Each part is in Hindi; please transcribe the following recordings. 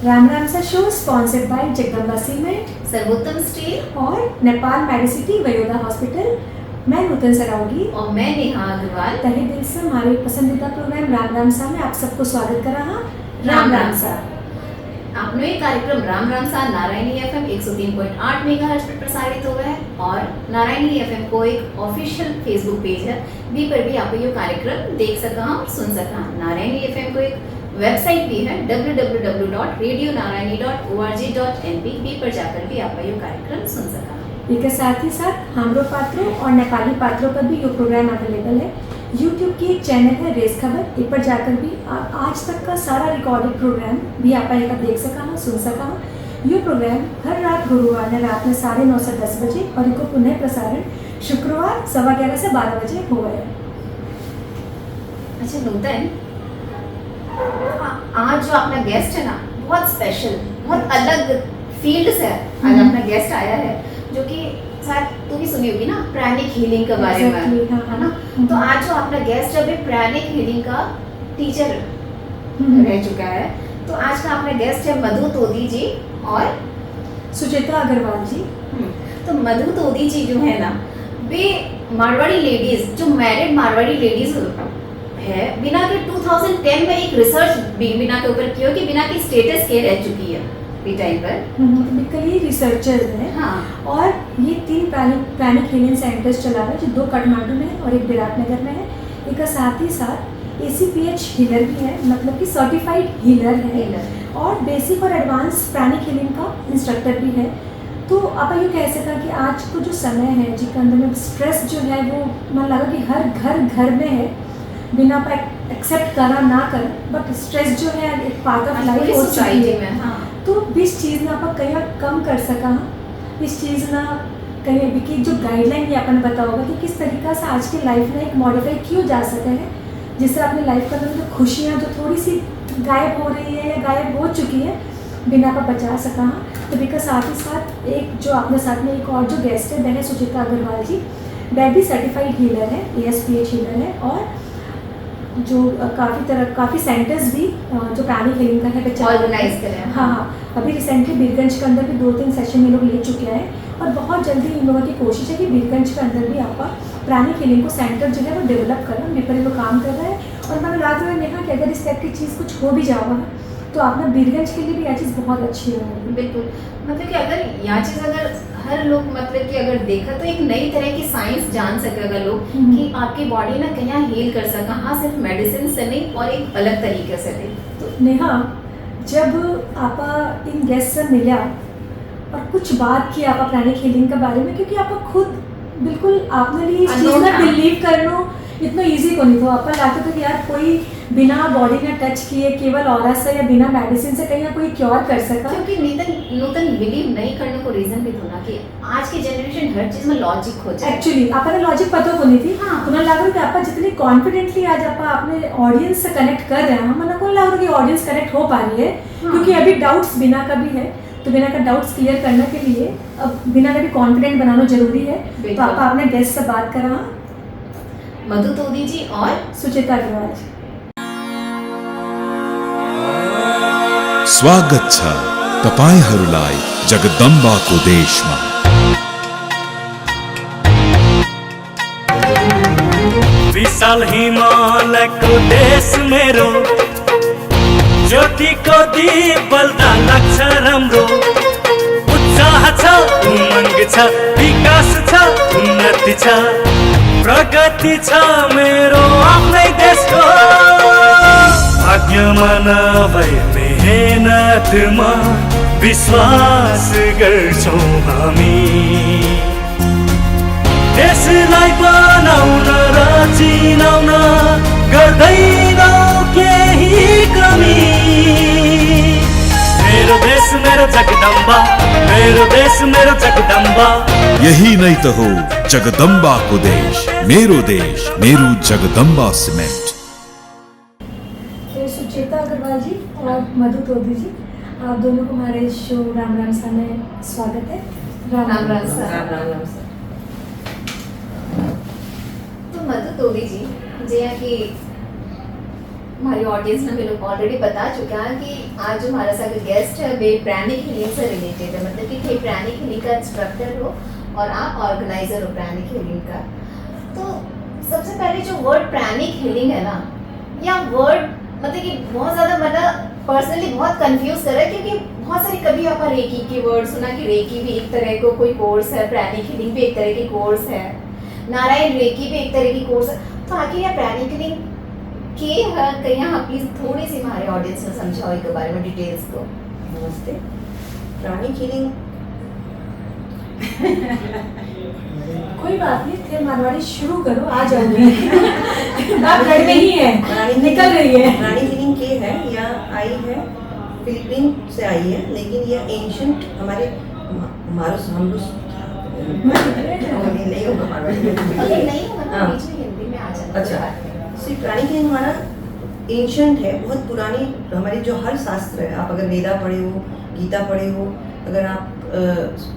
राम राम सा show sponsored by Jagdamba cement, सर्वोत्तम स्टील और नेपाल मेडिसिटी वयोदा हॉस्पिटल। मैं नूतन सरावगी और मैं नेहा अग्रवाल तहे दिल से हमारे पसंदीदा प्रोग्राम राम राम सा में आप सबको स्वागत कर रहा। राम राम सा आपने ये कार्यक्रम राम राम सा नारायणी एफएम 103.8 मेगाहर्ट्ज पर प्रसारित हुआ है और नारायणी एफएम को एक ऑफिशियल फेसबुक पेज है भी पर भी आप ये कार्यक्रम देख सका और सुन सका। नारायणी एफएम को एक वेबसाइट भी है www.radionarayani.org.np भी पर जाकर भी आप ये कार्यक्रम सुन सका। इसके साथ ही साथ हामरो पात्रों और नेपाली पात्रों पर भी ये प्रोग्राम अवेलेबल है। यूट्यूब की एक चैनल है रेस खबर, इस पर जाकर भी आज तक का सारा रिकॉर्डेड प्रोग्राम भी आप देख सका हो, सुन सका हो। ये प्रोग्राम हर रात गुरुवार ने रात में 9:30 से 10 बजे और इनको पुनः प्रसारण शुक्रवार 11:15 से 12 बजे हो गया। अच्छा नूतन, आज जो अपना गेस्ट है ना बहुत स्पेशल, बहुत अलग फील्ड से आज अपना गेस्ट आया है जो कि शायद तू भी सुनी होगी ना प्राणिक हीलिंग के बारे में, है ना। तो आज जो अपना गेस्ट है प्राणिक हीलिंग का टीचर रह चुका है। तो आज का अपना गेस्ट है मधु तोदी जी और सुचित्रा अग्रवाल जी। तो मधु तोदी जी जो है ना वे मारवाड़ी लेडीज, जो मैरिड मारवाड़ी लेडीज है, बिना के 2010 में एक रिसर्च बिना के ऊपर किया कि बिना की स्टेटस के रह चुकी है टाइम पर। ये रिसर्चर्स हैं। हाँ। और ये 3 प्राणिक हीलिंग सेंटर्स चला रहे हैं, जो 2 काठमांडू में है और एक विराटनगर में है। एक साथ ही साथ ACPH हीलर भी है, मतलब कि सर्टिफाइड हीलर है और बेसिक और एडवांस प्राणिक हीलिंग का इंस्ट्रक्टर भी है। तो आप ये कह सकते हैं कि आज को जो समय है जिसके अंदर में स्ट्रेस जो है वो मन लगा कि हर घर में है, बिना आप एक्सेप्ट करा ना कर, बट स्ट्रेस जो है एक पार्ट ऑफ लाइफ हो चुकी है। हाँ। तो इस चीज़ ना आप कई कम कर सका, इस चीज़ ना कहीं अभी की जो गाइडलाइन ये अपन बता होगा कि किस तरीका से आज की लाइफ में एक मॉडिफाई क्यों जा सके है, जिससे अपनी लाइफ का जो खुशियाँ जो थोड़ी सी गायब हो रही है या गायब हो चुकी है, बिना आप बचा सका। तो इसके साथ ही साथ एक जो अपने साथ में एक और जो गेस्ट है वह है सुचित्रा अग्रवाल जी। वह भी सर्टिफाइड हीलर है, ASPH हीलर है और जो काफ़ी सेंटर्स भी जो प्राणिक हीलिंग का है ऑर्गेनाइज कर रहे हैं। हाँ, अभी रिसेंटली बीरगंज के अंदर भी 2-3 सेशन ये लोग ले चुके हैं और बहुत जल्दी इन लोगों की कोशिश है कि बीरगंज के अंदर भी आपका प्राणिक हीलिंग को सेंटर जो है वो डेवलप करना, पेपर लोग काम कर रहा है। और मैंने लगा हुआ नेहा कि अगर इस टाइप की चीज़ कुछ हो भी जावा तो आपने बीरगंज के लिए भी यह चीज़ बहुत अच्छी होगी। बिल्कुल, मतलब कि अगर यह चीज़ अगर हर लोग मतलब कि अगर देखा तो एक नई तरह की साइंस जान सके अगर लोग कि आपकी बॉडी ना कहीं हील कर सका। हाँ, सिर्फ मेडिसिन से नहीं और एक अलग तरीके से भी। तो नेहा, जब आप इन गेस्ट से मिला और कुछ बात की आप प्राणिक हीलिंग के बारे में, क्योंकि आप खुद बिल्कुल आपने लिए इस चीज़ में बिलीव करना इतना इजी को नहीं था। आप लाते थे कि यार कोई बिना बॉडी में टच किए केवल ऑरा से या बिना मेडिसिन से कहीं कोई क्योर कर सका। क्योंकि नूतन बिलीव नहीं करने को रीजन भी था ना कि आज की जनरेशन हर चीज में लॉजिक हो जाए। एक्चुअली आपने लॉजिक पता को नहीं थी। हाँ। तो मैं लग रहा कि आप जितनी कॉन्फिडेंटली आज आप अपने ऑडियंस से कनेक्ट कर रहे हैं, मैंने को लग रहा कि ऑडियंस कनेक्ट हो पा रही है। हाँ। क्योंकि अभी डाउट्स बिना का भी है, तो बिना का डाउट्स क्लियर करने के लिए अब बिना का भी कॉन्फिडेंट बनाना जरूरी है। तो आप अपने गेस्ट से बात करा, मधु तोदी जी और सुचित्रा अग्रवाल जी। स्वागत छ तपाईहरुलाई जगदम्बाको देशमा। विशाल हिमालयको देश मेरो, ज्योतिको दीप बल्दा लाग्छ राम्रो। उत्साह छ, उमंग छ, विकास छ, उन्नति छ, प्रगति छ मेरो आफ्नै देशको। भाग्यमा नभए मेहनतमा विश्वास गर्छौं हामी। देशलाई बनाउन र चिनाउन गर्दैनौ केही कमी। मेरो देश मेरो जगदम्बा, मेरो देश मेरो जगदम्बा। यही नै त हो जगदम्बाको देश, मेरो जगदम्बा सीमेंट। तो सुचित्रा अग्रवाल जी और मधु तोदी जी, आप दोनों को हमारे शो राम राम सा में स्वागत है। राम राम सर। तो मधु तोदी जी जे कि हमारी ऑडियंस में लोग ऑलरेडी बता चुका है कि आज जो हमारा साथ गेस्ट है वे प्राणिक हीलिंग से रिलेटेड है, मतलब कि थे प्राणिक हीलिंग का इंस्ट्रक्टर हो और आप ऑर्गेनाइजर हो प्राणिक हीलिंग का। तो सबसे पहले जो वर्ड प्राणिक हीलिंग है ना, या वर्ड मतलब कि बहुत ज़्यादा मतलब पर्सनली बहुत कंफ्यूज कर रहा है, क्योंकि बहुत सारी कभी आपका रेकी की वर्ड सुना कि रेकी भी एक तरह को कोई कोर्स है, प्राणिक हीलिंग भी एक तरह की कोर्स है, नारायण रेकी भी एक तरह की कोर्स है। तो आखिर यह प्राणिक हीलिंग के है कहीं आप प्लीज थोड़ी सी हमारे ऑडियंस में समझाओ इसके बारे में डिटेल्स को। नमस्ते। प्राणिक हीलिंग कोई बात नहीं, थे मारवाड़ी शुरू करो, आ जाओगे। आप घर में ही है, निकल रही है। प्राणिक हीलिंग के है या आई है, फिलीपीन से आई है, लेकिन ये एंशंट हमारे नहीं होगा मारवाड़ी में। नहीं होगा ना, हाँ। बीच में हिंदी में आ जाना। अच्छा, सिर्फ प्राणिक हीलिंग हमारा एंशंट है, बहुत पुरानी हमारी जो हर शास्त्र है, आप अगर वेदा पढ़े हो, गीता पढ़े हो, अगर आप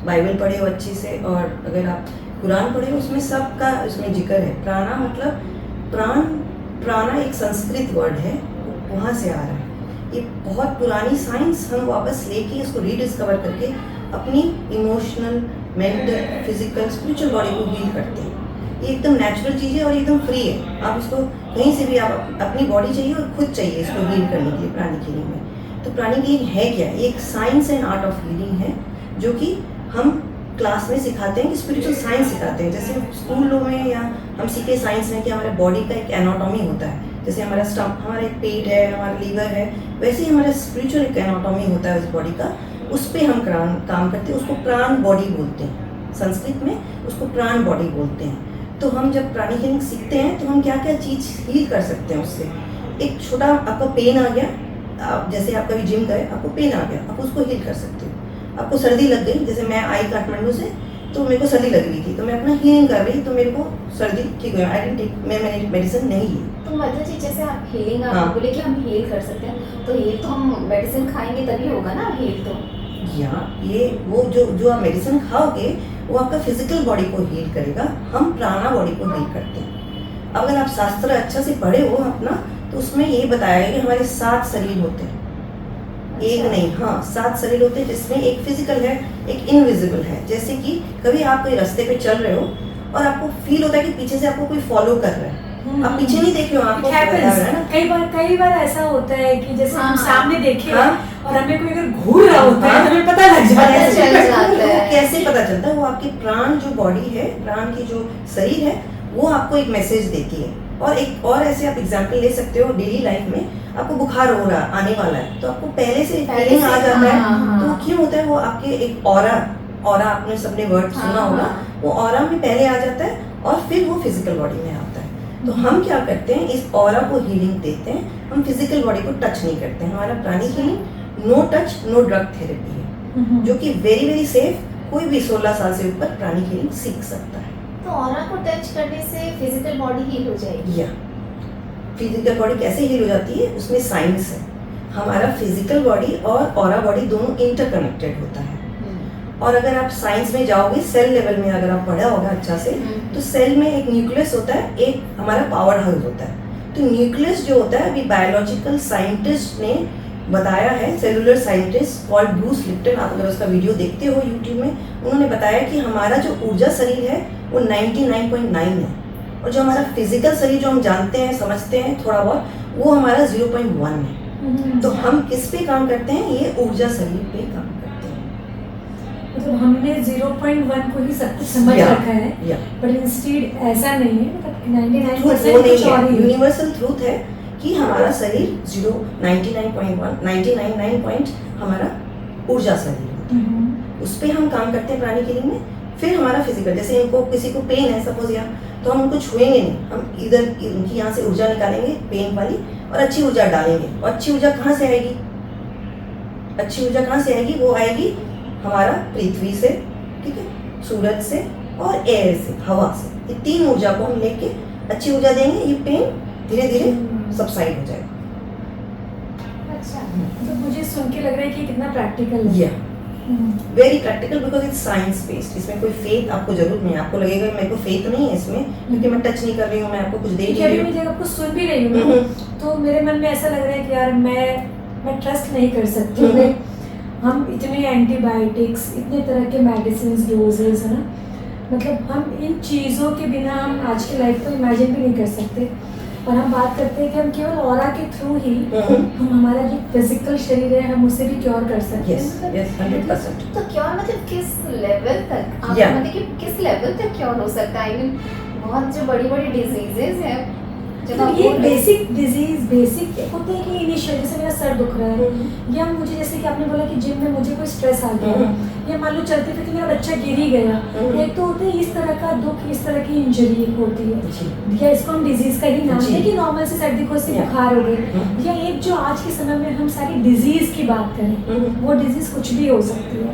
बाइबल पढ़े हो अच्छी से, और अगर आप कुरान पढ़े हो, उसमें सबका उसमें जिक्र है। प्राणा मतलब प्राण, प्राणा एक संस्कृत वर्ड है, वहाँ से आ रहा है। ये बहुत पुरानी साइंस हम वापस लेके इसको रीडिस्कवर करके अपनी emotional, mental, physical, spiritual body को हील करते हैं। ये एकदम नेचुरल चीज़ है और एकदम फ्री है। आप इसको कहीं से भी, आप अपनी बॉडी चाहिए और खुद चाहिए इसको हील करने के लिए प्राणिक हीलिंग में। तो प्राणिक हीलिंग है क्या? ये एक science and art of healing है, जो कि हम क्लास में सिखाते हैं, कि स्पिरिचुअल साइंस सिखाते हैं। जैसे स्कूलों में या हम सीखे साइंस में कि हमारे बॉडी का एक एनाटॉमी होता है, जैसे हमारा स्टमक, हमारा एक पेट है, हमारा लीवर है, वैसे ही हमारा स्पिरिचुअल एक एनाटॉमी होता है उस बॉडी का। उस पर हम काम करते हैं, उसको प्राण बॉडी बोलते हैं, संस्कृत में उसको प्राण बॉडी बोलते हैं। तो हम जब प्राणिक हीलिंग सीखते हैं तो हम क्या क्या चीज़ हील कर सकते हैं उससे। एक छोटा आपका पेन आ गया, आप जैसे आप कभी जिम गए, आपको पेन आ गया, आप उसको हील कर सकते हो। आपको सर्दी लग गई, जैसे मैं आई काठमांडू से, तो मेरे को सर्दी लग रही थी, तो मैं अपना हीलिंग कर रही, तो मेरे को सर्दी ठीक हो गया, आई डेंट टेक, मैंने मेडिसिन नहीं ली। तो मतलब जी जैसे आप हीलिंग, आप हाँ। बोले कि हम हील कर सकते हैं, तो हील तो हम मेडिसिन खाएंगे तभी होगा ना हील तो। या ये वो जो आप मेडिसिन खाओगे वो आपका फिजिकल बॉडी को हील करेगा, हम प्राणा बॉडी को हील करते हैं। अब अगर आप शास्त्र अच्छा से पढ़े हो अपना, तो उसमें ये बताया है कि हमारे 7 शरीर होते हैं, एक नहीं, हाँ 7 शरीर होते हैं, जिसमें एक फिजिकल है, एक इनविजिबल है। जैसे कि कभी आप कोई रास्ते पे चल रहे हो और आपको फील होता है कि पीछे से आपको कोई फॉलो कर रहा है, आप पीछे नहीं देख रहे हो, आपको पता है ना। कई बार ऐसा होता है कि जैसे हम हाँ। सामने देखे हाँ। और हमें कोई अगर घूर रहा होता है तो हमें पता लग जाता है। चल जाता वो है। कैसे पता चलता है? वो आपके प्राण जो बॉडी है, प्राण की जो शरीर है, वो आपको एक मैसेज देती है। और एक और ऐसे आप एग्जांपल ले सकते हो, डेली लाइफ में आपको बुखार हो रहा, आने वाला है, तो आपको पहले से फीलिंग आ जाता है। हाँ। तो क्यों होता है? वो आपके एक ऑरा आपने सबने वर्ड सुना हाँ। होगा, वो ऑरा में पहले आ जाता है और फिर वो फिजिकल बॉडी में आता है। तो हम क्या करते हैं, इस ऑरा को हीलिंग देते हैं, हम फिजिकल बॉडी को टच नहीं करते हैं। हमारा pranic healing no touch no drug therapy है, जो कि वेरी वेरी सेफ, कोई भी 16 साल से ऊपर प्राणिक हीलिंग सीख सकता है। तो ऑरा को टच करने से फिजिकल बॉडी हील हो जाएगी। या फिजिकल बॉडी कैसे हील हो जाती है, उसमें साइंस है। हमारा फिजिकल बॉडी और ऑरा बॉडी दोनों इंटरकनेक्टेड होता है। और अगर आप साइंस में जाओगे, सेल लेवल में अगर आप पढ़ा होगा अच्छा से, तो सेल में एक न्यूक्लियस होता है, एक हमारा पावर हाउस होता है। तो न्यूक्लियस जो होता है, अभी बायोलॉजिकल साइंटिस्ट ने बताया है, cellular scientist called Bruce Lipton, आप अगर उसका वीडियो देखते हो यूट्यूब में, उन्होंने बताया कि हमारा जो ऊर्जा शरीर है वो 99.9 है, और जो हमारा फिजिकल शरीर जो हम जानते हैं, समझते हैं थोड़ा बहुत, वो हमारा 0.1 है। तो हम किस पे काम करते हैं? ये ऊर्जा शरीर पे काम करते हैं। मतलब हमने 0.1 को ही सब कुछ समझ Yeah. रखा है, Yeah. बट इंस्टीड ऐसा नहीं है, मतलब ट्रूथ वो 99% नहीं कुछ और है, ही है। यूनिवर्सल ट्रूथ है कि हमारा शरीर 99.1 हमारा ऊर्जा शरीर होता है। उस पे हम काम करते हैं प्राणिक हीलिंग में। फिर हमारा फिजिकल, जैसे इनको किसी को पेन है सपोज, या तो हम उनको छुएंगे नहीं, हम इधर उनकी यहाँ से ऊर्जा निकालेंगे पेन वाली, और अच्छी ऊर्जा डालेंगे। और अच्छी ऊर्जा कहाँ से आएगी? अच्छी ऊर्जा कहाँ से आएगी? वो आएगी हमारा पृथ्वी से, ठीक है, सूरज से और एयर से, हवा से। ये 3 ऊर्जा को हम लेके अच्छी ऊर्जा देंगे, ये पेन धीरे धीरे सबसाइड हो जाएगा। अच्छा, तो मुझे सुन के लग रहा है कि कितना प्रैक्टिकल है। या very practical because it's science based. इसमें कोई फेथ आपको जरूर नहीं, आपको लगेगा मेरे को फेथ नहीं है इसमें क्योंकि मैं टच नहीं कर रही हूँ, मैं आपको कुछ दे क्योंकि नहीं अभी रही मैं हूँ। जब आपको सुन भी रही हूँ ना, तो मेरे मन में ऐसा लग रहा है कि यार मैं ट्रस्ट नहीं कर सकती हूँ। हम इतने एंटीबायोटिक्स, इतने तरह के मेडिसिन डोजेज है ना, मतलब हम इन चीज़ों के बिना हम आज की लाइफ को इमेजिन भी नहीं कर सकते। और हम बात करते हैं कि हम केवल ऑरा के थ्रू ही हम हमारा जो फिजिकल शरीर है हम उसे भी क्योर कर सकते हैं। Yes yes 100%। तो क्योर मतलब किस लेवल तक आप Yeah. मतलब कि किस लेवल तक क्योर हो सकता है? आई मीन बहुत जो बड़ी बड़ी डिजीजेस हैं जब आप मतलब ये बोल रहे हैं- बेसिक डिजीज, बेसिक एक होते हैं कि इनिशियल, जैसे मेरा सर दुख रहा है या मुझे, जैसे कि आपने बोला कि जिम में मुझे कोई स्ट्रेस आ गया या मान लो चलते फिरते मेरा बच्चा गिर ही गया, एक तो होता है इस तरह का दुख, इस तरह की इंजरी होती है, जी या इसको हम डिजीज का ही नाम जी। है कि नॉर्मल से सर्दी खोंसी Yeah. बुखार हो गई, या एक जो आज के समय में हम सारी डिजीज की बात करें, वो डिजीज कुछ भी हो सकती है।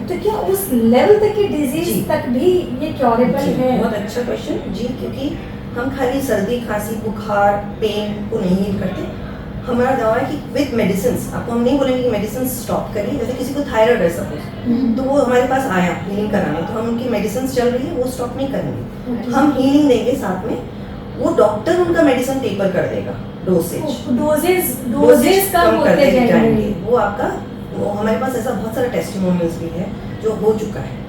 तो क्या उस लेवल तक की डिजीज जी। तक भी ये क्योरेबल जी, है? बहुत अच्छा क्वेश्चन जी, क्योंकि हम खाली सर्दी खांसी बुखार पेन को नहीं हील करते। हमारा दावा है कि विद मेडिसिन, आपको हम नहीं बोलेंगे कि मेडिसिन स्टॉप करिए। जैसे किसी को थायराइड है सपोज, तो वो हमारे पास आया हीलिंग कराने, तो हम उनकी मेडिसिन चल रही है वो स्टॉप नहीं करेंगे, हम हीलिंग देंगे साथ में। वो डॉक्टर उनका मेडिसिन टेपर कर देगा, डोजेज कम होते जाएंगे। वो आपका वो हमारे पास ऐसा बहुत सारा टेस्टिमोनियल्स भी है जो हो चुका है।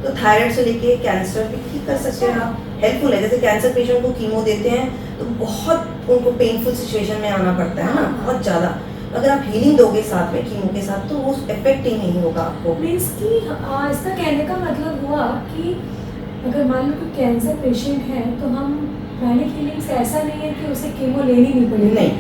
तो थायराइड से लेके कैंसर भी ठीक कर सकते हैं आप, हेल्पफुल है। जैसे कैंसर पेशेंट को कीमो देते हैं तो बहुत उनको पेनफुल सिचुएशन में आना पड़ता है ना, बहुत ज़्यादा। अगर आप हीलिंग दोगे साथ में कीमो के साथ तो वो इफेक्ट ही नहीं होगा आपको। मीन्स कि इसका कहने का मतलब हुआ कि अगर मान लो कोई कैंसर पेशेंट है तो हम प्राणिक हीलिंग से ऐसा नहीं है कि उसे कीमो लेनी नहीं पड़ेगी, नहीं,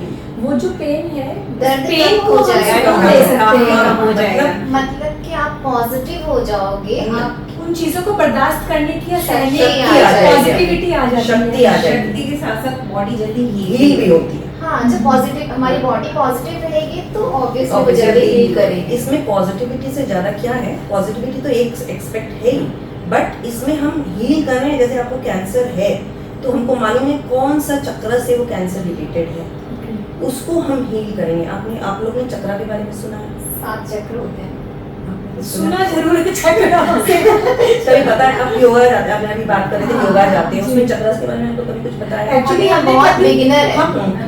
वो जो पेन है, दर्द पेन कम को हो हम जाएगा, सुकून दे सकते हैं। हो जाएगा। मतलब कि आप पॉजिटिव हो जाओगे, आप उन चीजों को बर्दाश्त करने की या सहने शक्ति की आ जाएगी। पॉजिटिविटी आ जाती है। शक्ति आ जाएगी, शक्ति के साथ साथ बॉडी जल्दी हील भी होती है। हाँ जब पॉजिटिव हमारी बॉडी पॉजिटिव रहेगी तो ऑब्वियसली वो Obviously, जल्दी हील करेगी। इसमें पॉजिटिविटी से ज्यादा क्या है, पॉजिटिविटी तो एक एक्सपेक्ट है ही, बट इसमें हम हील कर रहे हैं। जैसे आपको कैंसर है तो हमको मालूम है कौन सा चक्र से वो कैंसर रिलेटेड है, उसको हम हील करेंगे। आप लोग ने चक्रा के बारे में सुना है? 7 चक्र होते हैं। सुना जरूर है चक्र। कभी पता है? आप योगा जाते हैं, आपने अभी बात कर रहे थे योगा जाते हैं, उसमें चक्रास के बारे में आपको कभी कुछ पता है? एक्चुअली हम हमने बहुत कभी- beginner हैं।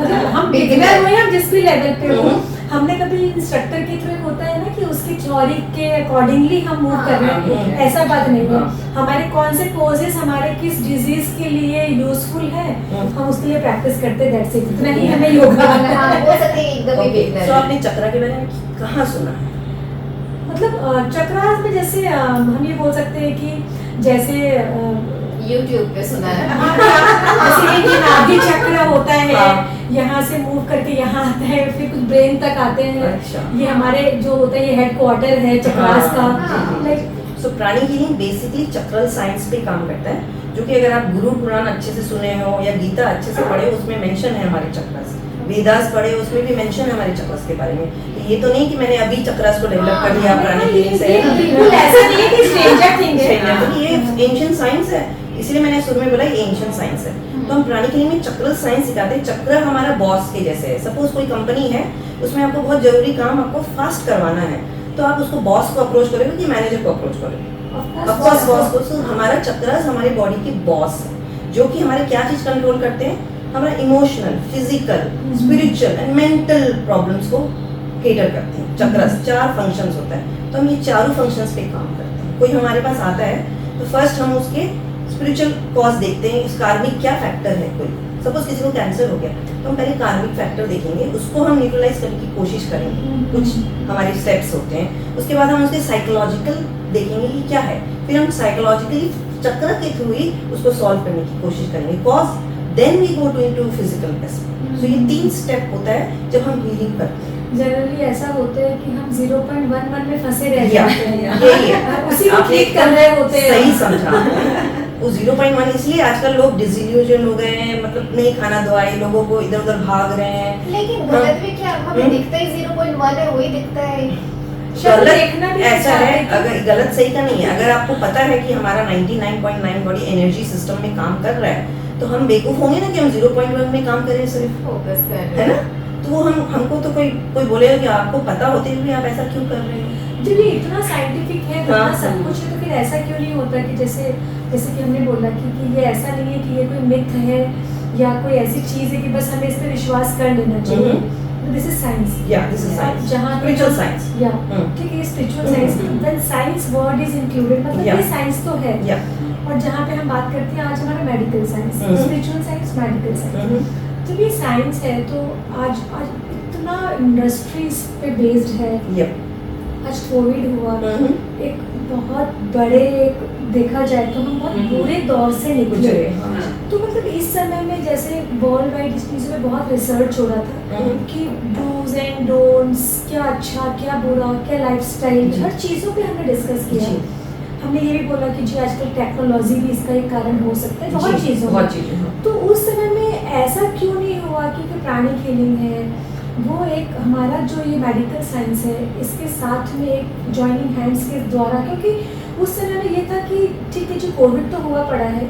मतलब हम Beginner बिगिनर हुए, हम जिस भी लेवल पे हो, हम्म। हमने कभी इंस्ट्रक्टर के थ्रू होता है ना कि उसकी थ्योरी के अकॉर्डिंगली हम मूव कर रहे हैं, हाँ। ऐसा बात नहीं है। हाँ। हमारे कौन से पोजेस हमारे किस डिजीज के लिए यूजफुल है, हम उसके लिए प्रैक्टिस करते, दैट्स इट। इतना ही हमें योगा हाँ हो सकते हैं एकदम ही Okay, beginner so है। आपने चक्रा के बारे में कहाँ सुना है? मतलब चक्रास में जैसे हम ये बोल सकते हैं कि जैसे YouTube पे सुना है। जैसे ये नाभि चक्र होता है, हाँ। यहाँ से मूव करके यहाँ आता है, फिर कुछ ब्रेन तक आते हैं। अच्छा। ये हमारे जो होता है ये हेडक्वार्टर है चक्रास का। हाँ। लाइक सो प्राणी हीलिंग बेसिकली चक्रल साइंस पे काम करता है, जो कि अगर आप गुरु पुराण अच्छे से सुने हो या गीता अच्छे से पढ़े हो, उसमें मेंशन है हमारे चक्रस। वेदास पढ़े उसमें भी मेंशन है हमारे चक्रस के बारे में। तो ये तो नहीं कि मैंने अभी चक्रस को डेवलप कर लिया प्राणी हीलिंग से। बिल्कुल ऐसा नहीं है कि स्ट्रेंजर थिंग है। तो ये एंशिएंट साइंस है, इसीलिए मैंने शुरू में बोला ये एंशिएंट साइंस है। तो हम प्राणी हीलिंग में चक्रल साइंस सिखाते हैं। चक्र हमारा बॉस के जैसे है। सपोज कोई कंपनी है, उसमें आपको बहुत जरूरी काम आपको फास्ट करवाना है, तो आप उसको बॉस को अप्रोच करोगे कि मैनेजर को अप्रोच करोगे? ऑफकोर्स बॉस को। तो हमारा चक्रस हमारी बॉडी के बॉस है, जो कि हमारे क्या चीज कंट्रोल करते हैं, हमारा emotional, physical, spiritual and mental problems को केटर करते हैं। चक्रस 4 फंक्शंस होता है, तो हम ये चारों फंक्शंस पे काम करते हैं। कोई हमारे पास आता है तो फर्स्ट हम उसके स्पिरिचुअल कॉज देखते हैं, उस कार्मिक क्या फैक्टर है। कोई सपोज किसी को कैंसर हो गया तो हम पहले कार्मिक फैक्टर देखेंगे, उसको हम न्यूट्रलाइज करने की कोशिश करेंगे। कुछ हमारे स्टेप्स होते हैं, उसके बाद हम उसके साइकोलॉजिकल देखेंगे कि क्या है, फिर हम साइकोलॉजिकली चक्र के थ्रू ही उसको सॉल्व करने की कोशिश करेंगे cause, then we go to into physical aspect. So ये 3 स्टेप होता है जब हम हीलिंग करते हैं। जनरली ऐसा होता है कि हम 0.11 में फंसे रह या, जाते हैं, यही है। उसी को आपने ठीक कर रहे होते हैं। सही समझा। वो 0.1 इसलिए आजकल लोग डिसिल्यूजन हो गए हैं, मतलब नहीं खाना दवाई, लोगों को इधर उधर भाग रहे हैं। लेकिन गलत भी क्या, हमें दिखता ही 0.1 है, वही दिखता है। शायद गलत देखना भी ऐसा चाहते है, हैं। अगर गलत सही का नहीं है। अगर आपको पता है कि हमारा 99.9 बॉडी एनर्जी सिस्टम में काम कर रहा है, तो हम बेवकूफ होंगे ना कि हम 0.1 में काम करें सिर्फ, फोकस कर है रहे ना? हैं। तो हमको तो कोई बोलेगा कि आपको पता होते हुए आप ऐसा क्यों कर रहे हो। जब ये इतना साइंटिफिक है, इतना हाँ। सब कुछ है, तो फिर ऐसा क्यों नहीं होता कि जैसे कि हमने बोला कि ये ऐसा नहीं है कि ये कोई मिथ है या कोई ऐसी चीज़ है कि बस हमें इस पर विश्वास कर लेना चाहिए। This is science. या दिस इज साइंस, जहाँ स्पिरिचुअल साइंस। या ठीक है, spiritual science, when science word is included, मतलब ये साइंस तो है। या और जहाँ पे हम बात करते हैं आज हमारा medical science, spiritual science, medical science, जब ये साइंस है तो आज इतना इंडस्ट्रीज पे बेस्ड है। आज कोविड हुआ, एक बहुत बड़े, देखा जाए तो हम बहुत बुरे दौर से निकले। तो मतलब इस समय में जैसे वर्ल्ड वाइड इस चीज़ में बहुत रिसर्च हो रहा था कि डूज एंड डोंट्स, क्या अच्छा क्या बुरा, क्या लाइफस्टाइल, हर चीज़ों पे हमने डिस्कस किया। हमने ये भी बोला कि जी आजकल टेक्नोलॉजी भी इसका एक कारण हो सकता है, बहुत चीज़ों। तो उस समय में ऐसा क्यों नहीं हुआ कि प्राणिक हीलिंग है वो एक हमारा जो ये मेडिकल साइंस है इसके साथ में एक जॉइनिंग हैंड्स के द्वारा, क्योंकि उस समय में ये था कि ठीक है जो कोविड तो हुआ पड़ा है,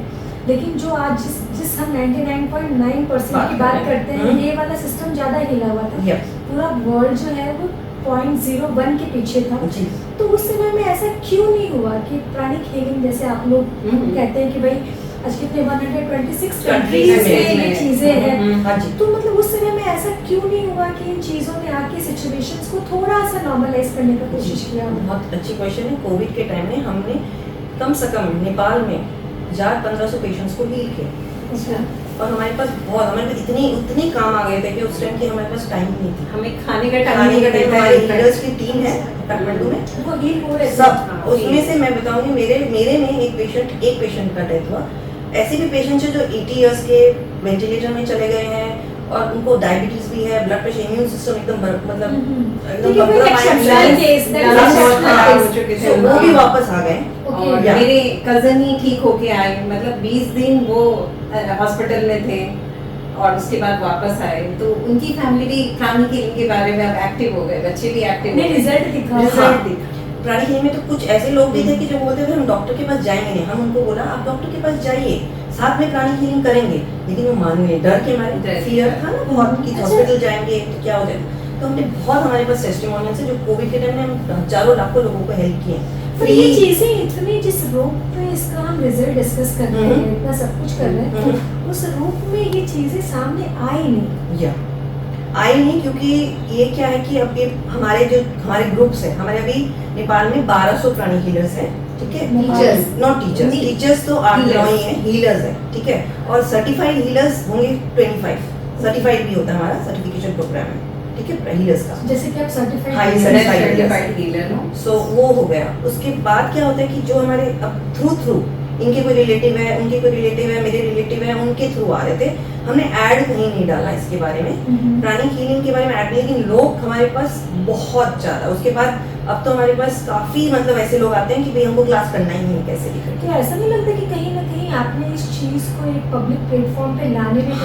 लेकिन जो आज जिस हम 99.9% की बात करते हैं, ये वाला सिस्टम ज़्यादा हिला हुआ था। पूरा वर्ल्ड जो है वो 0.01 के पीछे था। तो उस समय में ऐसा क्यों नहीं हुआ कि प्राणिक हीलिंग, जैसे आप लोग कहते हैं कि भाई आज कितने 126 कंट्रीज में ये चीज़ें हैं, तो मतलब उस समय में ऐसा क्यों नहीं हुआ कि इन चीज़ों ने आके सिचुएशंस को थोड़ा सा नॉर्मलाइज करने का कोशिश किया? बहुत अच्छी क्वेश्चन है। कोविड के टाइम में हमने कम से कम नेपाल में 1500 पेशेंट्स को हील किया। और हमारे पास इतनी काम आ गए थे कि उस टाइम की हमारे पास टाइम नहीं था। हमें खाने का टाइम हमारे हीलर्स की टीम है काठमांडू में, वो हील हो रहे सब। उसमें से मैं बताऊंगी, मेरे में एक पेशेंट का डेथ हुआ। ऐसे भी पेशेंट्स हैं जो 80 इयर्स के वेंटिलेटर में चले गए हैं और उनको डायबिटीज भी है, ब्लड प्रेशर, इम्यून सिस्टम एकदम वो भी वापस आ गए। और मेरे कजन ही ठीक होके आए, मतलब 20 दिन वो हॉस्पिटल में थे और उसके बाद वापस आए। तो उनकी फैमिली भी प्राणिक हीलिंग के बारे में अब एक्टिव हो गए, बच्चे भी एक्टिव हो गए, रिजल्ट दिखा। प्राणिक हीलिंग में तो कुछ ऐसे लोग भी थे कि जो बोलते थे हम डॉक्टर के पास जाएंगे नहीं। हम उनको बोला आप डॉक्टर के पास जाइए, साथ में प्राणिक हीलिंग करेंगे, लेकिन वो माने नहीं, डर के मारे, फियर था ना बहुत कि हॉस्पिटल जाएंगे तो क्या हो जाएगा। तो हमने बहुत, हमारे पास टेस्टिमोनियल्स है जो कोविड के टाइम में हम हजारों लाखों लोगों को हेल्प किए। पर ये चीजें इतनी, जिस रूप में इसका हम रिजल्ट डिस्कस कर रहे हैं, इतना सब कुछ कर रहे हैं, उस रूप में ये चीजें सामने आई नहीं, क्योंकि ये क्या है कि अब ये हमारे ग्रुप्स हैं, हमारे अभी नेपाल में 1200 प्राणिक हीलर्स हैं, ठीक है। टीचर्स तो 8-9 ही हैं, हीलर्स हैं, ठीक है। और सर्टिफाइड हीलर्स होंगे 25, सर्टिफाइड भी होता है हमारा सर्टिफिकेशन प्रोग्राम है, ठीक है, हीलर्स का। जैसे कि आप सर्टिफाइड हीलर हो, सो वो हो गया। उसके बाद क्या होता है कि जो हमारे अब थ्रू इनके कोई रिलेटिव है, उनके कोई रिलेटिव है, मेरे रिलेटिव है, उनके थ्रू आ रहे थे। हमने ऐड कहीं नहीं डाला इसके बारे में, प्राणिक हीलिंग के बारे में ऐड, लेकिन लोग हमारे पास बहुत ज़्यादा। उसके बाद अब तो हमारे पास काफ़ी मतलब ऐसे लोग आते हैं कि भाई हमको क्लास करना ही है, कैसे भी करके। तो ऐसा नहीं लगता कि कहीं ना कहीं आपने इस चीज़ को एक पब्लिक प्लेटफॉर्म पे लाने में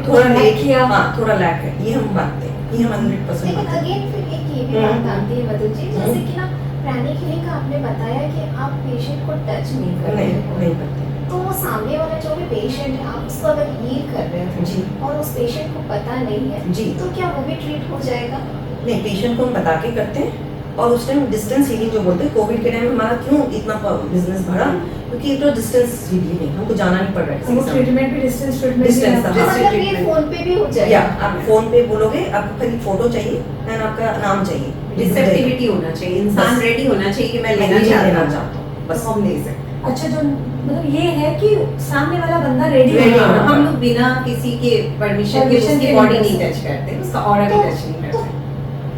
थोड़ा लैक किया। थोड़ा लैक है, ये हम मानते हैं, ये हम 100% लेकिन अगेन फिर एक ये भी बात आती है मधु जी, जैसे कि ना प्राणिक हीलिंग का आपने बताया कि आप पेशेंट को टच नहीं करते, नहीं करते। तो वो सामने वाला जो भी पेशेंट है, आप उसको अगर हील कर रहे हो जी, और उस पेशेंट को पता नहीं है जी, तो क्या वो भी ट्रीट हो जाएगा? नहीं, पेशेंट को हम बता के करते हैं। और उस टाइम डिस्टेंस हीलिंग जो बोलते हैं, कोविड के टाइम हमारा क्यों इतना बिजनेस बढ़ा, क्योंकि तो डिस्टेंस हीलिंग, हमको जाना नहीं पड़ रहा है। ट्रीटमेंट भी डिस्टेंस ट्रीटमेंट डिस्टेंस था, मतलब ये फोन पे भी हो या जाएगा? आप फोन पे बोलोगे, आपको खाली फोटो चाहिए एंड आपका नाम चाहिए, रिसेप्टिविटी होना चाहिए, इंसान रेडी होना चाहिए कि मैं लेना चाहता हूँ, बस हम ले सकते। अच्छा, जो मतलब ये है कि सामने वाला बंदा रेडी है। हम लोग बिना किसी के परमिशन के उसकी बॉडी नहीं टच करते, उसका ऑरा भी टच नहीं करते।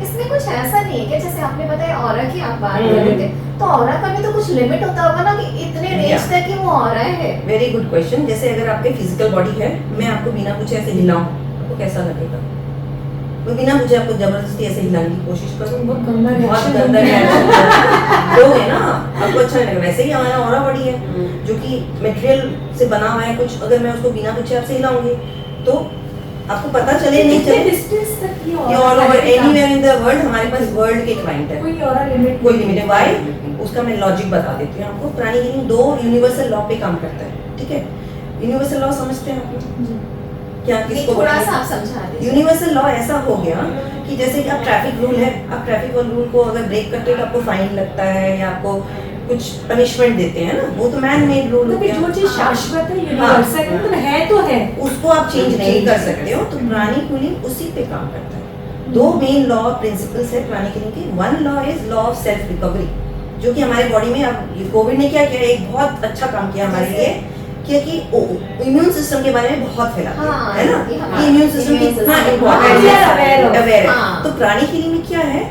इसमें कुछ ऐसा नहीं है क्या, जैसे आपने बताया ऑरा की आप बात कर रहे थे, तो ऑरा का भी तो कुछ लिमिट होता होगा ना कि इतने रेंज तक ही वो ऑरा है? Very good question. जैसे अगर आपके फिजिकल बॉडी है, मैं आपको बिना पूछे ऐसे हिलाऊं, आपको कैसा लगेगा? मैं बिना पूछे आपको जबरदस्ती ऐसे हिलाने की कोशिश करूं, बहुत गंदा रिएक्शन लोग है ना, आपको अच्छा नहीं लगेगा। वैसे ही हमारा ऑरा बॉडी है जो कि मटेरियल से बना हुआ है कुछ, अगर मैं उसको बिना पूछे आपसे हिलाऊंगी तो आपको पता चले नहीं चले डिस्टेंस तक ये all over anywhere in the world, हमारे पास वर्ल्ड के क्लाइंट है, कोई ऑरा लिमिट, कोई लिमिट है। व्हाई? उसका मैं लॉजिक बता देती हूँ आपको। प्राणिक हीलिंग 2 यूनिवर्सल लॉ पे काम करता है, ठीक है। यूनिवर्सल लॉ समझते हैं आप? क्या किसको थोड़ा सा आप समझा दीजिए। यूनिवर्सल लॉ ऐसा हो गया कि जैसे कि आप ट्रैफिक रूल है, आप ट्रैफिक रूल को अगर ब्रेक करते हो तो आपको फाइन लगता है या आपको कुछ पनिशमेंट देते हैं ना, वो तो मैन मेड रूल हो मतलब गया। जो चीज शाश्वत है, यूनिवर्सल है, मतलब है तो है, उसको आप चेंज नहीं कर सकते हो। तो प्राणिक हीलिंग उसी पे काम करता है। दो मेन लॉ प्रिंसिपल्स है प्राणिक हीलिंग के। One law is law of self recovery, जो कि हमारे बॉडी में अब कोविड ने क्या किया, एक बहुत अच्छा काम किया हमारे लिए, क्योंकि इम्यून सिस्टम के बारे में बहुत फैला दिया, हाँ, है ना, ये कि हमारा इम्यून सिस्टम immune कितना system इम्पोर्टेंट हाँ, aware of। है। हाँ। तो प्राणिक हीलिंग में क्या है,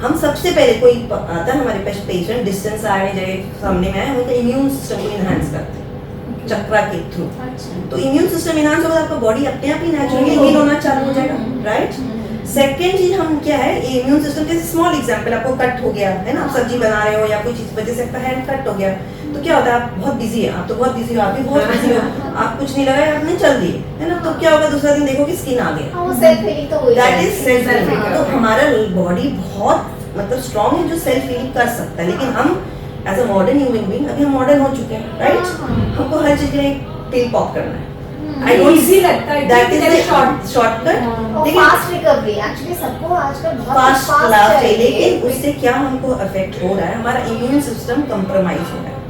हम सबसे पहले कोई आता है हमारे पास पेशेंट, डिस्टेंस आए जाए सामने में आए, उनका इम्यून सिस्टम को इनहांस करते हैं चक्रा के थ्रू। अच्छा। तो इम्यून सिस्टम इनहांस होगा, आपका बॉडी अपने आप ही नेचुरली हील होना चालू हो जाएगा, राइट। सेकेंड चीज हम क्या है, इम्यून सिस्टम के स्मॉल एग्जांपल, आपको कट हो गया है ना, आप सब्जी बना रहे हो या कोई चीज वजह से आपका हैंड कट हो गया, तो क्या होता है, आप बहुत बिजी है, आप तो बहुत बिजी हो, आप भी बहुत बिजी हो, आप कुछ नहीं लगाए, आपने चल दिए, है ना, तो क्या होगा, दूसरा दिन देखो कि स्किन आ गया, हाँ, वो सेल्फ हीलिंग तो हुई that is self self healing. healing। तो हमारा बॉडी बहुत मतलब स्ट्रॉन्ग है जो सेल्फ हीलिंग कर सकता है, लेकिन हम as a modern human being अभी हम मॉडर्न हो चुके हैं, राइट। हमको हर चीज में पिल पॉप करना है, I don't इजी लगता है, दैट इज शॉर्ट शॉर्टकट, और लेकिन फास्ट रिकवरी एक्चुअली सबको आजकल बहुत फास्ट fast क्लास है, चाहिए। लेकिन उससे क्या हमको अफेक्ट हो रहा है, हमारा इम्यून सिस्टम कंप्रोमाइज हो रहा है।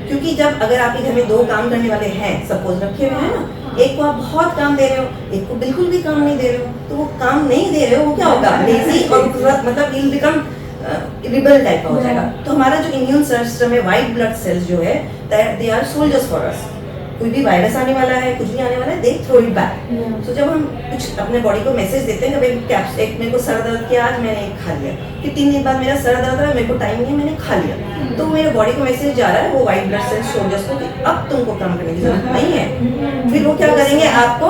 क्योंकि जब अगर आपके घर में दो काम करने वाले हैं, सपोज रखे हुए हैं ना, एक को आप बहुत काम दे रहे हो, एक को बिल्कुल भी काम नहीं दे रहे हो, तो वो काम नहीं दे रहे हो, वो क्या होगा, लेजी और मतलब विल बिकम रिबल टाइप का हो जाएगा। तो हमारा जो इम्यून सिस्टम है, व्हाइट ब्लड सेल्स जो है, they are soldiers for us. कोई भी वायरस आने वाला है, कुछ भी आने वाला है, दे थ्रो इट बैक। तो जब हम कुछ अपने बॉडी को मैसेज देते हैं कि भाई कैप्स, एक मेरे को सर दर्द किया, आज मैंने एक खा लिया, फिर 3 दिन बाद मेरा सर दर्द है, मेरे को टाइम नहीं है, मैंने खा लिया, तो मेरे बॉडी को मैसेज जा रहा है वो व्हाइट ब्लड सेल्स सोल्जर्स को कि अब तुमको काम करने की जरूरत नहीं है। फिर वो क्या करेंगे, आपको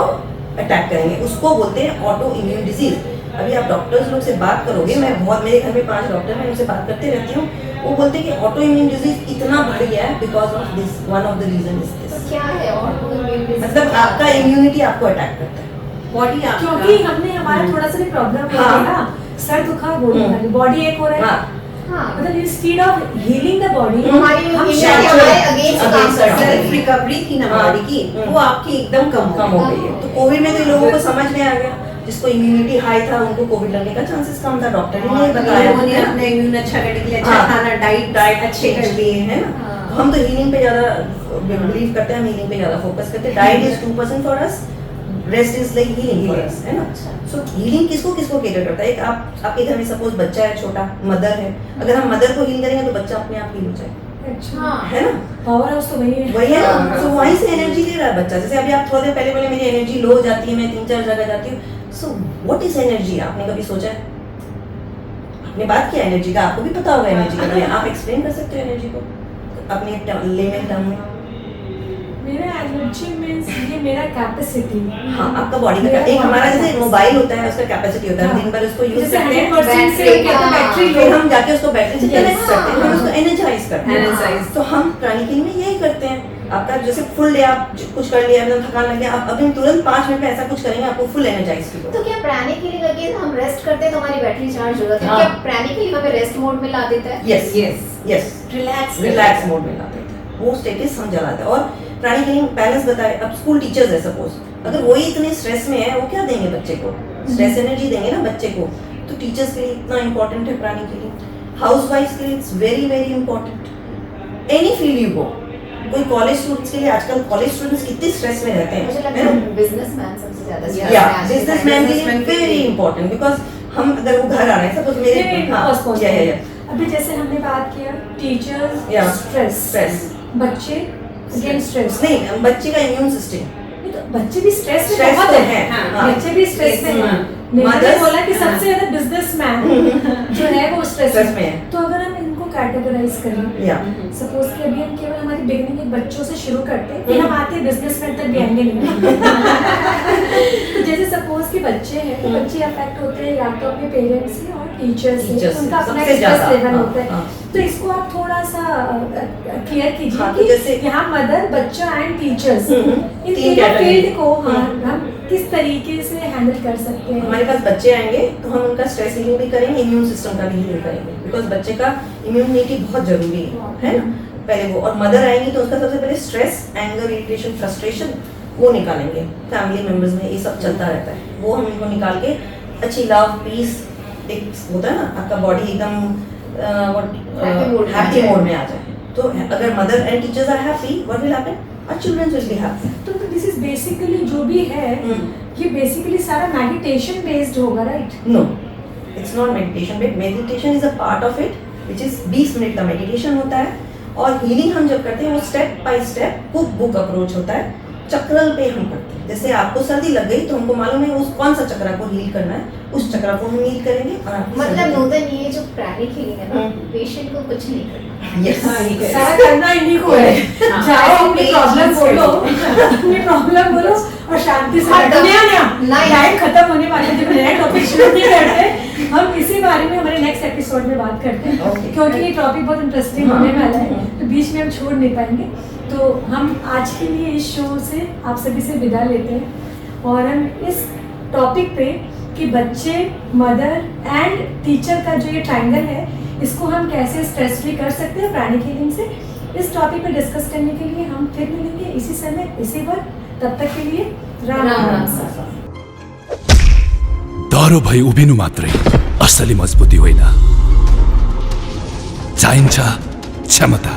अटैक करेंगे, उसको बोलते हैं ऑटो इम्यून डिजीज। अभी आप डॉक्टर्स लोग से बात करोगे, मैं बहुत, मेरे घर में 5 डॉक्टर हैं, उनसे बात करते रहती हूँ, वो बोलते हैं कि ऑटो इम्यून डिजीज इतना बढ़ गया है because of this, one of the reason is तो दिस, क्या है autoimmune disease? मतलब आपका इम्यूनिटी आपको अटैक करता है। बॉडी आपका क्योंकि हमने हमारा थोड़ा सा भी प्रॉब्लम हो हाँ। गया ना, सर दुखा, बॉडी एक हो रहा है, हाँ, हाँ, मतलब instead of healing the body हमारी हम immunity शायद हमारे against काम against करती है। सेल्फ रिकवरी थी ना बॉडी की, वो आपकी एकदम कम हो गई है। तो कोविड में तो इन लोगों को समझ में आ गया, जिसको इम्यूनिटी हाई था उनको कोविड लगने का चांसेस कम था, डॉक्टर ने नहीं बताया, उन्होंने अपने इम्यून अच्छा करने के लिए अच्छा हाँ। खाना, डाइट अच्छे कर लिए, है ना। हाँ। तो हम तो हीलिंग पे ज्यादा बिलीव करते हैं, हम हीलिंग पे ज्यादा फोकस करते हैं। Diet is 2% for us, rest is like healing for us, है ना। सो हीलिंग किसको किसको केटर करता है, एक आपके घर में सपोज बच्चा है छोटा, मदर है, अगर हम मदर को हील करेंगे तो बच्चा अपने आप हील हो जाएगा, अच्छा है ना। पावर हाउस तो वही है, वही है ना, हाँ। सो वहीं से एनर्जी ले रहा है बच्चा। जैसे अभी आप थोड़ी देर पहले बोले मेरी एनर्जी लो हो जाती है, मैं 3-4 जगह जाती हूँ, सो व्हाट इज एनर्जी, आपने कभी सोचा है? आपने बात किया एनर्जी का, आपको भी पता होगा एनर्जी का, तो आप एक्सप्लेन कर सकते हो एनर्जी को अपने लेमन टर्म में? मेरा एनर्जी मींस ये मेरा कैपेसिटी, हाँ, आपका बॉडी का एक हमारा जैसे मोबाइल होता है, उसका कैपेसिटी होता है, हम दिन भर उसको यूज जैसे करते हैं, 100% से बैटरी, कहते हैं बैटरी फिर लो, हम जाके उसको बैटरी से Yes. कनेक्ट करते हैं, हम उसको एनर्जाइज करते हैं। Energize। तो हम प्राणिक हीलिंग में यही करते हैं। आपका जैसे फुल डे आप कुछ कर लिया, एकदम थकान लग गया, आप अभी तुरंत 5 मिनट में ऐसा कुछ करेंगे, आपको फुल एनर्जाइज फील होगा। तो क्या प्राणिक हीलिंग अगेन हम रेस्ट करते हैं तो हमारी बैटरी चार्ज हो जाती है, हाँ। क्या प्राणिक हीलिंग हमें रेस्ट मोड में ला देता है? यस यस, रिलैक्स मोड में लाते हैं, वो स्टेटस हम जलाते हैं। और प्राणिक हीलिंग बैलेंस बताए, अब स्कूल टीचर्स है सपोज, अगर वही इतने स्ट्रेस में है, वो क्या देंगे बच्चे को, स्ट्रेस एनर्जी देंगे ना बच्चे को। तो टीचर्स के लिए इतना इंपॉर्टेंट है प्राणिक हीलिंग, हाउसवाइफ्स के लिए it's very very important. Any field you go, कोई कॉलेज स्टूडेंट्स के लिए, आजकल कॉलेज स्टूडेंट्स कितने स्ट्रेस में रहते मुझे हैं, लगता है ना। है बिजनेसमैन सबसे ज्यादा stress या में आज के बिजनेसमैन के लिए businessman के वेरी लिए। इंपॉर्टेंट, बिकॉज हम अगर वो घर आ रहे हैं सपोज मेरे, हाँ या अभी जैसे हमने बात किया टीचर्स, Yeah. स्ट्रेस, स्ट्रेस बच्चे अगेन स्ट्रेस, नहीं, बच्चे का इम्यून सिस्टम, तो बच्चे भी स्ट्रेस में स्ट्रेस बहुत तो है, है, हाँ। बच्चे भी स्ट्रेस में हैं। मैंने Mothers- बोला कि हाँ। सबसे ज्यादा बिजनेसमैन जो है वो स्ट्रेस स्ट्रेस में में है। तो अगर हम इनको कैटेगराइज करें, या सपोज कि अभी हम केवल हमारी बिगनिंग बच्चों से शुरू करते हैं, फिर हम आते हैं बिजनेसमैन तक भी आएंगे नहीं। तो जैसे सपोज कि बच्चे हैं, तो बच्चे अफेक्ट होते हैं या तो अपने पेरेंट्स से और टीचर्स Teachers से, से, उनका अपना सबसे स्ट्रेस ज्यादा, लेवल हाँ, होता है। हाँ। तो इसको आप थोड़ा सा क्लियर कीजिए हाँ, तो कि जैसे- यहाँ मदर, बच्चा एंड टीचर्स हम्म, इन तीन तीनों category। फील्ड को हम किस तरीके से हैंडल कर सकते हैं। हमारे पास बच्चे आएंगे तो हम उनका स्ट्रेस हीलिंग भी करेंगे, इम्यून सिस्टम का भी हीलिंग करेंगे, बिकॉज बच्चे का इम्यूनिटी बहुत जरूरी है ना। पहले वो, और मदर आएंगी तो उसका सबसे पहले स्ट्रेस, एंगर, इरिटेशन, फ्रस्ट्रेशन, वो निकालेंगे। फैमिली मेम्बर्स में ये सब चलता रहता है, वो हम इनको निकाल के अच्छी लव पीस एक होता है ना, आपका बॉडी एकदम हैप्पी मोड में आ जाए। तो अगर mother and teachers are happy, what will happen, our children will be happy. तो दिस इज बेसिकली जो भी है ये बेसिकली सारा मेडिटेशन बेस्ड होगा, right? No, it's not meditation based. Meditation is a part of it, which is 20 minute का मेडिटेशन होता है। और हीलिंग हम जब करते हैं वो step by step cook book approach होता है, चक्रल पे हम करते हैं। जैसे आपको सर्दी लग गई तो हमको मालूम है उस कौन सा चक्र को हील करना है, उस चक्र को हम हील करेंगे। और आपकी मतलब नूतन ये जो प्राणिक हीलिंग है ना, पेशेंट को कुछ नहीं करना। Yes. सारा करना इन्हीं को है। जाओ अपनी प्रॉब्लम बोलो, अपनी प्रॉब्लम बोलो और शांति से बैठो। लाइफ खत्म होने वाली है, जब नया टॉपिक शुरू नहीं करते हम इसी बारे में हमारे नेक्स्ट एपिसोड में बात करते हैं, क्योंकि ये टॉपिक बहुत इंटरेस्टिंग होने वाला है, तो बीच में हम छोड़ नहीं पाएंगे। तो हम आज के लिए इस शो से आप सभी से विदा लेते हैं और हम इस टॉपिक पे कि बच्चे, मदर एंड टीचर का जो ये ट्रायंगल है इसको हम कैसे स्ट्रेस फ्री कर सकते हैं प्राणिक हीलिंग से, इस टॉपिक पे डिस्कस करने के लिए हम फिर मिलेंगे इसी समय इसी वक्त। तब तक के लिए राम राम। डरो भई उभिनु मात्रै असली मजबुती होइन, चाहिन्छ क्षमता,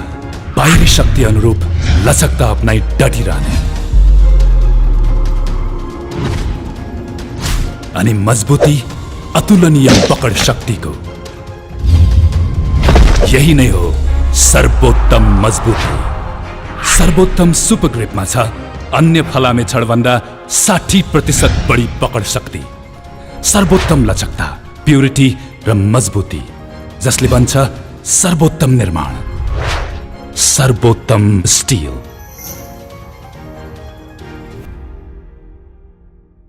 बाहिरी शक्ति अनुरूप लचकता अपनाई डटिरहने अनि मजबुती अतुलनीय पकड शक्तिको। यही नै हो सर्वोत्तम मजबुती। सर्वोत्तम सुपर ग्रिपमा छ अन्य फलामे छडभन्दा 60% बढी पकड शक्ति, सर्वोत्तम लचकता, प्युरिटी र मजबुती, जसले बन्छ सर्वोत्तम निर्माण, सर्वोत्तम स्टिल।